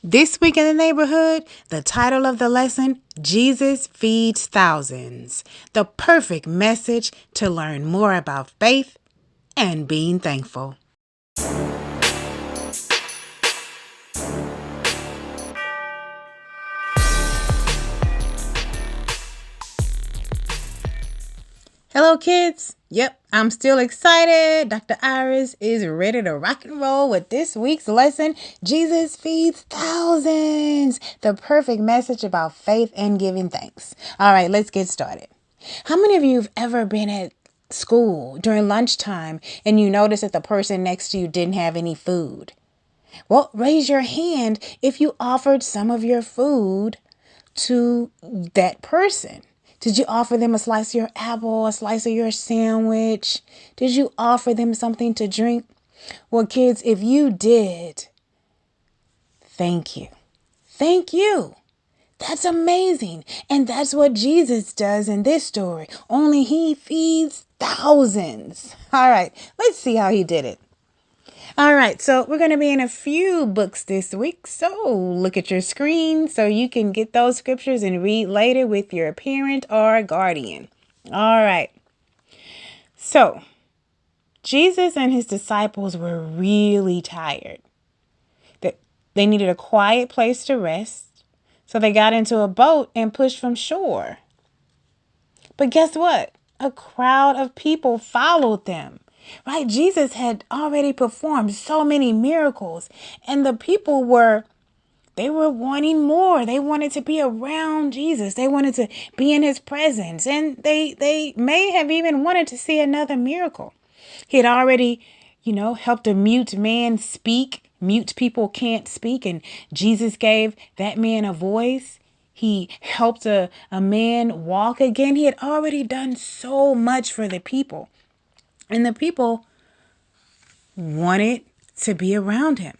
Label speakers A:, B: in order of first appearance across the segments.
A: This week in the neighborhood, the title of the lesson, Jesus Feeds Thousands. The perfect message to learn more about faith and being thankful. Hello, kids. Yep, I'm still excited. Dr. Iris is ready to rock and roll with this week's lesson, Jesus Feeds Thousands. The perfect message about faith and giving thanks. All right, let's get started. How many of you have ever been at school during lunchtime and you noticed that the person next to you didn't have any food? Well, raise your hand if you offered some of your food to that person. Did you offer them a slice of your apple, a slice of your sandwich? Did you offer them something to drink? Well, kids, if you did, thank you. Thank you. That's amazing. And that's what Jesus does in this story. Only he feeds thousands. All right, let's see how he did it. All right, so we're going to be in a few books this week. So look at your screen so you can get those scriptures and read later with your parent or guardian. All right. So Jesus and his disciples were really tired. They needed a quiet place to rest. So they got into a boat and pushed from shore. But guess what? A crowd of people followed them. Right? Jesus had already performed so many miracles, and the people were wanting more. They wanted to be around Jesus. They wanted to be in his presence, and they may have even wanted to see another miracle. He had already, helped a mute man speak. Mute people can't speak, and Jesus gave that man a voice. He helped a man walk again. He had already done so much for the people. And the people wanted to be around him.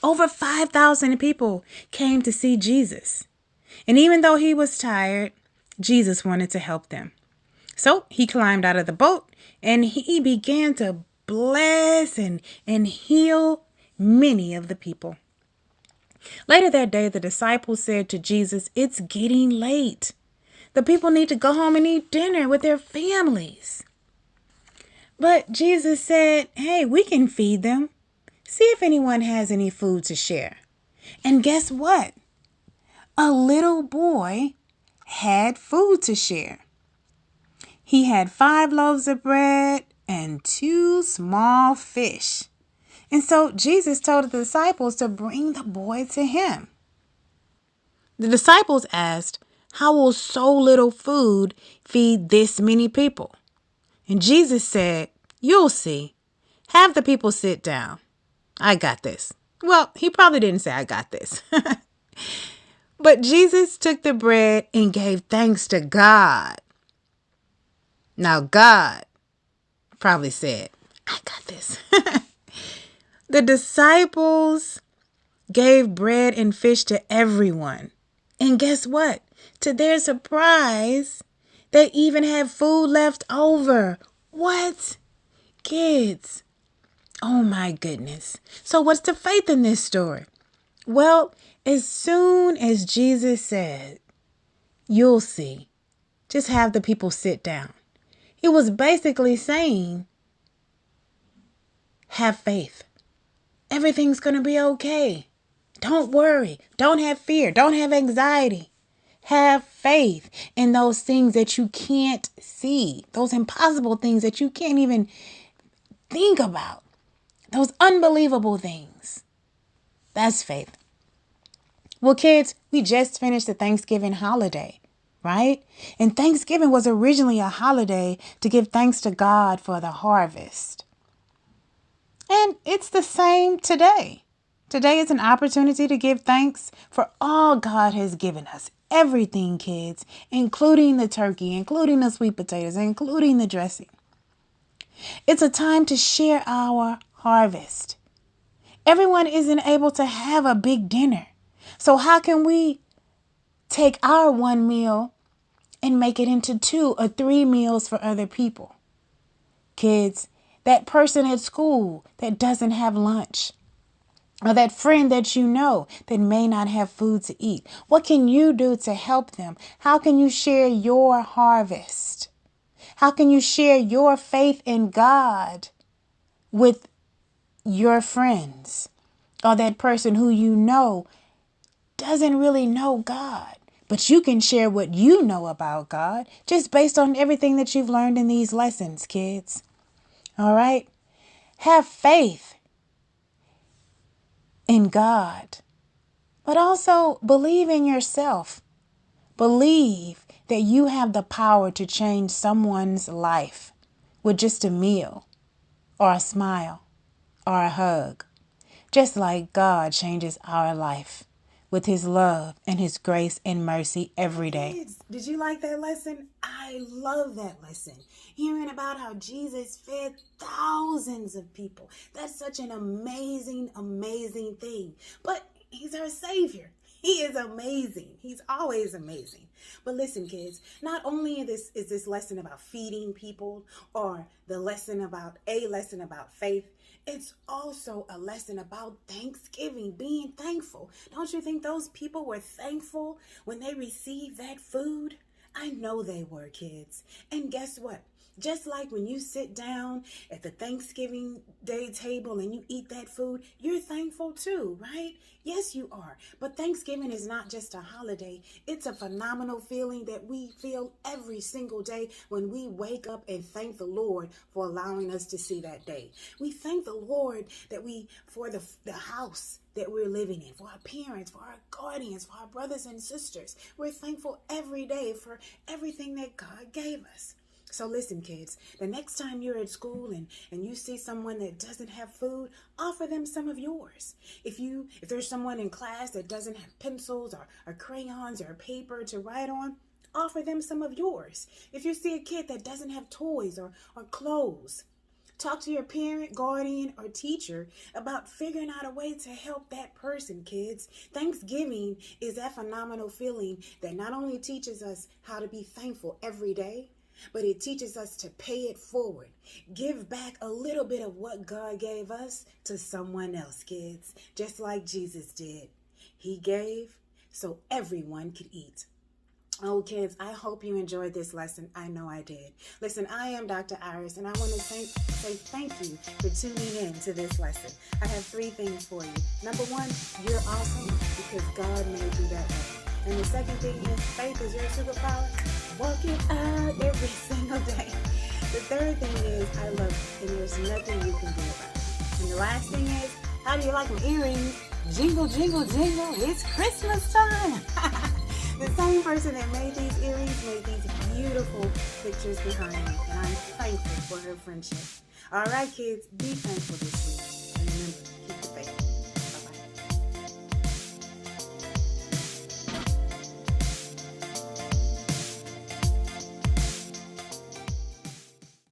A: Over 5,000 people came to see Jesus. And even though he was tired, Jesus wanted to help them. So he climbed out of the boat and he began to bless and heal many of the people. Later that day, the disciples said to Jesus, "It's getting late. The people need to go home and eat dinner with their families." But Jesus said, "Hey, we can feed them. See if anyone has any food to share." And guess what? A little boy had food to share. He had 5 loaves of bread and 2 small fish. And so Jesus told the disciples to bring the boy to him. The disciples asked, "How will so little food feed this many people?" And Jesus said, "You'll see. Have the people sit down. I got this." Well, he probably didn't say, "I got this." But Jesus took the bread and gave thanks to God. Now, God probably said, "I got this." The disciples gave bread and fish to everyone. And guess what? To their surprise, they even had food left over. What? Kids. Oh my goodness. So what's the faith in this story? Well, as soon as Jesus said, "You'll see. Just have the people sit down," he was basically saying, have faith. Everything's going to be okay. Don't worry. Don't have fear. Don't have anxiety. Have faith in those things that you can't see, those impossible things that you can't even think about, those unbelievable things. That's faith. Well, kids, we just finished the Thanksgiving holiday, right? And Thanksgiving was originally a holiday to give thanks to God for the harvest. And it's the same today. Today is an opportunity to give thanks for all God has given us. Everything, kids, including the turkey, including the sweet potatoes, including the dressing. It's a time to share our harvest. Everyone isn't able to have a big dinner. So how can we take our one meal and make it into 2 or 3 meals for other people? Kids, that person at school that doesn't have lunch. or that friend that you know that may not have food to eat? What can you do to help them? How can you share your harvest? How can you share your faith in God with your friends or that person who you know doesn't really know God? But you can share what you know about God just based on everything that you've learned in these lessons, kids. All right? Have faith in God, but also believe in yourself. Believe that you have the power to change someone's life with just a meal or a smile or a hug, just like God changes our life with his love and his grace and mercy every day. Kids, did you like that lesson? I love that lesson. Hearing about how Jesus fed thousands of people. That's such an amazing, amazing thing. But he's our Savior. He is amazing. He's always amazing. But listen, kids, not only is this lesson about feeding people or a lesson about faith, it's also a lesson about Thanksgiving, being thankful. Don't you think those people were thankful when they received that food? I know they were, kids. And guess what? Just like when you sit down at the Thanksgiving Day table and you eat that food, you're thankful too, right? Yes, you are. But Thanksgiving is not just a holiday. It's a phenomenal feeling that we feel every single day when we wake up and thank the Lord for allowing us to see that day. We thank the Lord for the house that we're living in, for our parents, for our guardians, for our brothers and sisters. We're thankful every day for everything that God gave us. So listen, kids, the next time you're at school and you see someone that doesn't have food, offer them some of yours. If there's someone in class that doesn't have pencils or crayons or paper to write on, offer them some of yours. If you see a kid that doesn't have toys or clothes, talk to your parent, guardian, or teacher about figuring out a way to help that person, kids. Thanksgiving is that phenomenal feeling that not only teaches us how to be thankful every day, but it teaches us to pay it forward. Give back a little bit of what God gave us to someone else, kids, just like Jesus did. He gave so everyone could eat. Oh, kids, I hope you enjoyed this lesson. I know I did. Listen, I am Dr. Iris, and I want to say thank you for tuning in to this lesson. I have 3 things for you. Number 1, you're awesome because God made you that way. And the second thing is faith is your superpower. Walk it out every single day. The third thing is I love you, and there's nothing you can do about it. And the last thing is, how do you like my earrings? Jingle, jingle, jingle, it's Christmas time. The same person that made these earrings made these beautiful pictures behind me, and I'm thankful for her friendship. All right, kids, be thankful this week.